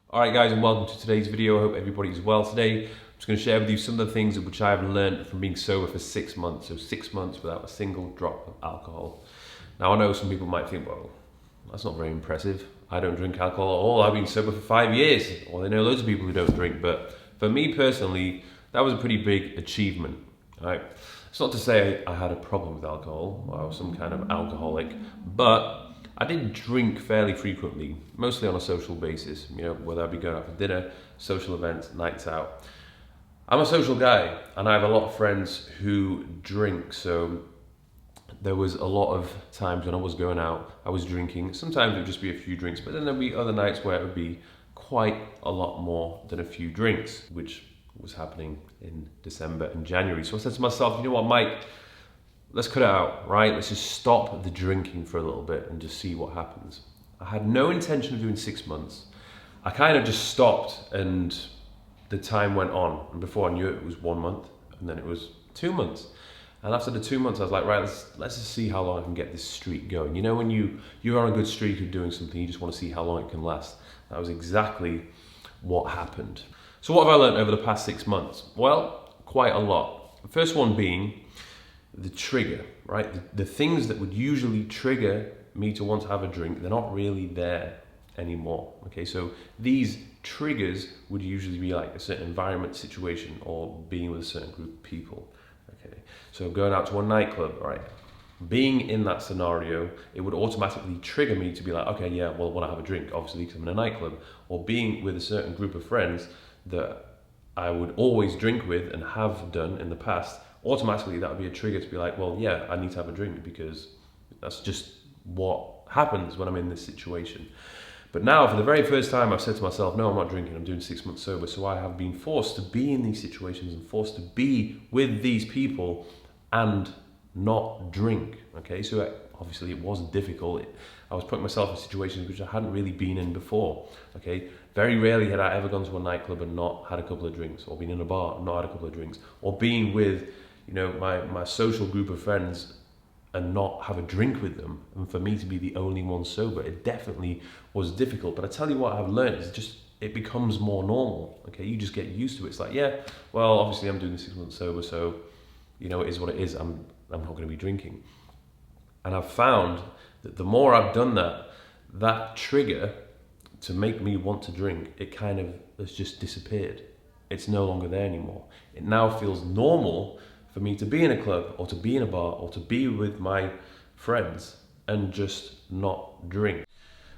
Alright guys, and welcome to today's video. I hope everybody's well today. I'm just going to share with you some of the things which I have learned from being sober for 6 months. So 6 months without a single drop of alcohol. Now I know some people might think, well, that's not very impressive. I don't drink alcohol at all. I've been sober for 5 years. Or I know loads of people who don't drink. But for me personally, that was a pretty big achievement. Right? It's not to say I had a problem with alcohol or I was some kind of alcoholic, but I did drink fairly frequently, mostly on a social basis, whether I be going out for dinner, social events, nights out. I'm a social guy and I have a lot of friends who drink, so there was a lot of times when I was going out, I was drinking. Sometimes it would just be a few drinks, but then there'd be other nights where it would be quite a lot more than a few drinks, which was happening in December and January. So I said to myself, you know what, Mike, let's cut it out, right? Let's just stop the drinking for a little bit and just see what happens. I had no intention of doing 6 months. I kind of just stopped and the time went on. And before I knew it, it was 1 month and then it was 2 months. And after the 2 months, I was like, right, let's just see how long I can get this streak going. You know, when you're on a good streak of doing something, you just want to see how long it can last. That was exactly what happened. So what have I learned over the past 6 months? Well, quite a lot. The first one being the trigger, right? The things that would usually trigger me to want to have a drink, they're not really there anymore. Okay, so these triggers would usually be like a certain environment, situation, or being with a certain group of people. Okay, so going out to a nightclub, right? Being in that scenario, it would automatically trigger me to be like, okay, yeah, well, I want to have a drink, obviously, because I'm in a nightclub. Or being with a certain group of friends that I would always drink with and have done in the past, automatically that would be a trigger to be like, well, yeah, I need to have a drink because that's just what happens when I'm in this situation. But now, for the very first time, I've said to myself, no, I'm not drinking, I'm doing 6 months sober. So I have been forced to be in these situations and forced to be with these people and not drink. Okay, so obviously it was difficult. I was putting myself in situations which I hadn't really been in before. Okay, very rarely had I ever gone to a nightclub and not had a couple of drinks, or been in a bar and not had a couple of drinks, or being with my social group of friends and not have a drink with them, and for me to be the only one sober, it definitely was difficult. But I tell you what I've learned is just it becomes more normal. Okay, you just get used to it. It's like, yeah, well, obviously I'm doing the 6 months sober, so it is what it is. I'm not going to be drinking. And I've found that the more I've done that trigger to make me want to drink, it kind of has just disappeared. It's no longer there anymore. It now feels normal for me to be in a club or to be in a bar or to be with my friends and just not drink.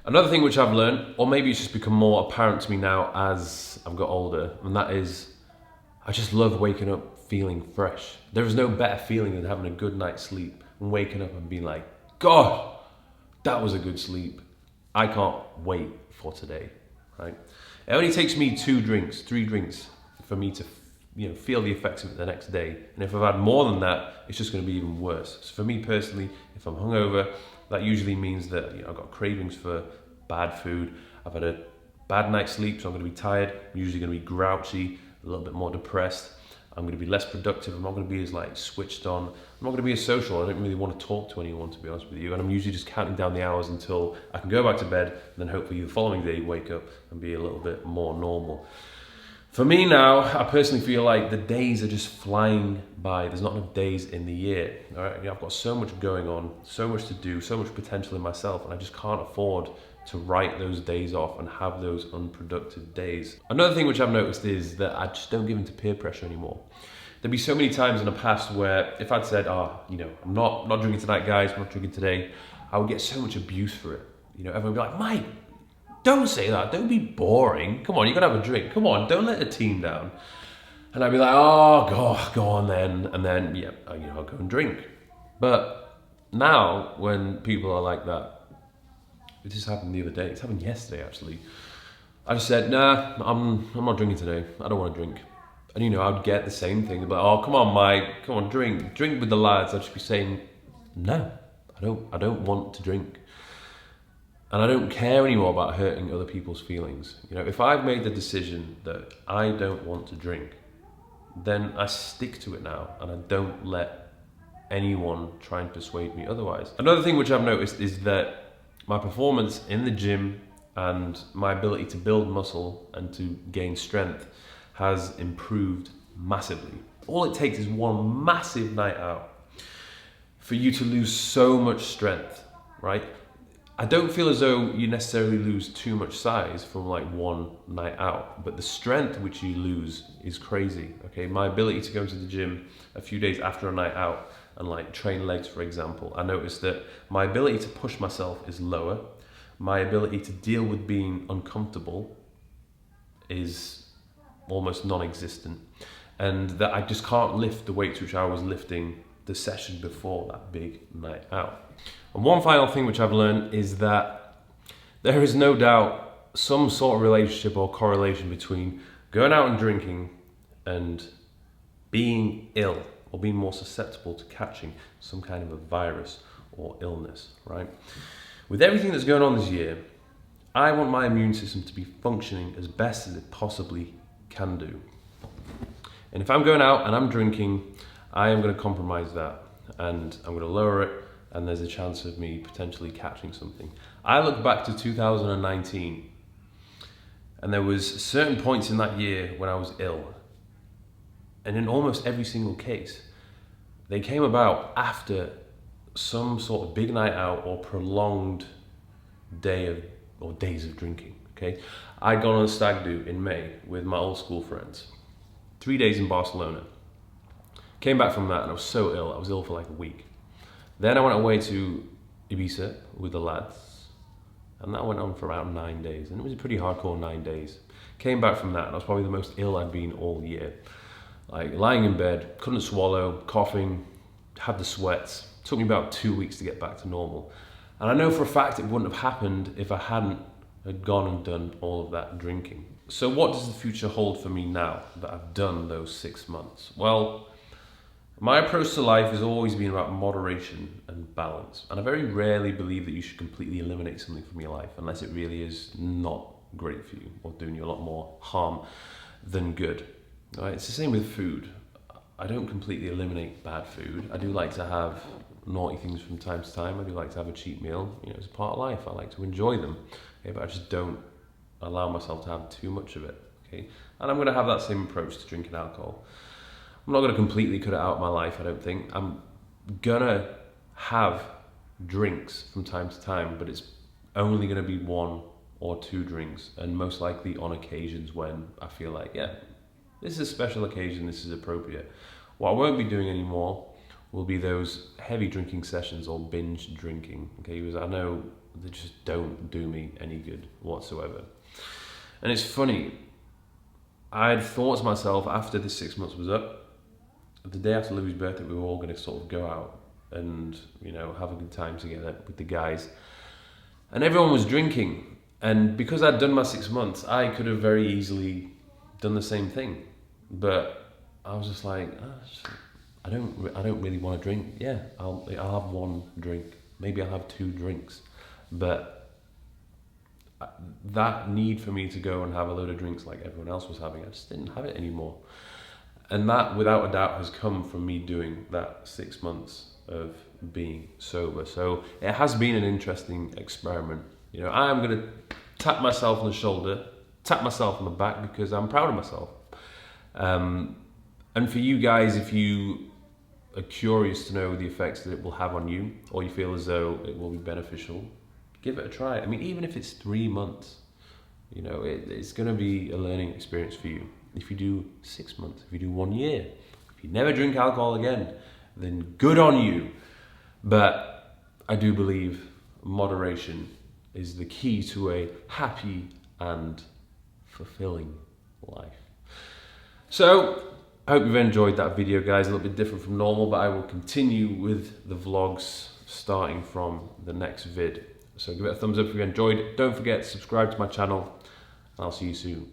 Another thing which I've learned, or maybe it's just become more apparent to me now as I've got older, and that is I just love waking up feeling fresh. There is no better feeling than having a good night's sleep and waking up and being like, God, that was a good sleep. I can't wait for today, right? It only takes me 2 drinks, 3 drinks for me to feel the effects of it the next day. And if I've had more than that, it's just going to be even worse. So for me personally, if I'm hungover, that usually means that I've got cravings for bad food. I've had a bad night's sleep, so I'm going to be tired. I'm usually going to be grouchy, a little bit more depressed. I'm going to be less productive. I'm not going to be as switched on. I'm not going to be as social. I don't really want to talk to anyone, to be honest with you. And I'm usually just counting down the hours until I can go back to bed, and then hopefully the following day wake up and be a little bit more normal. For me now, I personally feel like the days are just flying by. There's not enough days in the year. All right? I've got so much going on, so much to do, so much potential in myself, and I just can't afford to write those days off and have those unproductive days. Another thing which I've noticed is that I just don't give in to peer pressure anymore. There'd be so many times in the past where if I'd said, I'm not drinking tonight, guys, I'm not drinking today, I would get so much abuse for it. Everyone would be like, Mike, don't say that, don't be boring. Come on, you gotta have a drink. Come on, don't let the team down. And I'd be like, oh, God, go on then. And then, I'll go and drink. But now when people are like that, it just happened the other day. It's happened yesterday, actually. I just said, nah, I'm not drinking today. I don't want to drink. And I would get the same thing. But oh, come on, Mike, come on, drink with the lads. I'd just be saying, no, I don't want to drink. And I don't care anymore about hurting other people's feelings. If I've made the decision that I don't want to drink, then I stick to it now, and I don't let anyone try and persuade me otherwise. Another thing which I've noticed is that my performance in the gym and my ability to build muscle and to gain strength has improved massively. All it takes is one massive night out for you to lose so much strength, right? I don't feel as though you necessarily lose too much size from like one night out, but the strength which you lose is crazy, okay? My ability to go to the gym a few days after a night out and like train legs, for example, I noticed that my ability to push myself is lower. My ability to deal with being uncomfortable is almost non-existent, and that I just can't lift the weights which I was lifting the session before that big night out. And one final thing which I've learned is that there is no doubt some sort of relationship or correlation between going out and drinking and being ill or being more susceptible to catching some kind of a virus or illness, right? With everything that's going on this year, I want my immune system to be functioning as best as it possibly can do. And if I'm going out and I'm drinking, I am going to compromise that and I'm going to lower it, and there's a chance of me potentially catching something. I look back to 2019 and there was certain points in that year when I was ill, and in almost every single case they came about after some sort of big night out or prolonged days of drinking, okay? I'd gone on a stag do in May with my old school friends, 3 days in Barcelona. Came back from that and I was so ill, I was ill for like a week. Then I went away to Ibiza with the lads, and that went on for about 9 days, and it was a pretty hardcore 9 days. Came back from that and I was probably the most ill I'd been all year. Like lying in bed, couldn't swallow, coughing, had the sweats. Took me about 2 weeks to get back to normal. And I know for a fact it wouldn't have happened if I hadn't had gone and done all of that drinking. So what does the future hold for me now that I've done those 6 months? Well, my approach to life has always been about moderation and balance. And I very rarely believe that you should completely eliminate something from your life unless it really is not great for you or doing you a lot more harm than good. Right? It's the same with food. I don't completely eliminate bad food. I do like to have naughty things from time to time. I do like to have a cheat meal. You know, it's a part of life. I like to enjoy them. Okay, but I just don't allow myself to have too much of it. Okay, and I'm going to have that same approach to drinking alcohol. I'm not going to completely cut it out of my life, I don't think. I'm going to have drinks from time to time, but it's only going to be 1 or 2 drinks, and most likely on occasions when I feel like, yeah, this is a special occasion, this is appropriate. What I won't be doing anymore will be those heavy drinking sessions or binge drinking, okay, because I know they just don't do me any good whatsoever. And it's funny, I had thought to myself after this 6 months was up, the day after Louis' birthday, we were all going to sort of go out and, you know, have a good time together with the guys. And everyone was drinking. And because I'd done my 6 months, I could have very easily done the same thing. But I was just like, I don't really want to drink. Yeah, I'll have 1 drink. Maybe I'll have 2 drinks. But that need for me to go and have a load of drinks like everyone else was having, I just didn't have it anymore. And that, without a doubt, has come from me doing that 6 months of being sober. So it has been an interesting experiment. You know, I am going to tap myself on the shoulder, tap myself on the back, because I'm proud of myself. And for you guys, if you are curious to know the effects that it will have on you, or you feel as though it will be beneficial, give it a try. I mean, even if it's 3 months, you know, it's going to be a learning experience for you. If you do 6 months, if you do 1 year, if you never drink alcohol again, then good on you. But I do believe moderation is the key to a happy and fulfilling life. So I hope you've enjoyed that video, guys. A little bit different from normal, but I will continue with the vlogs starting from the next vid. So give it a thumbs up if you enjoyed. Don't forget to subscribe to my channel, and I'll see you soon.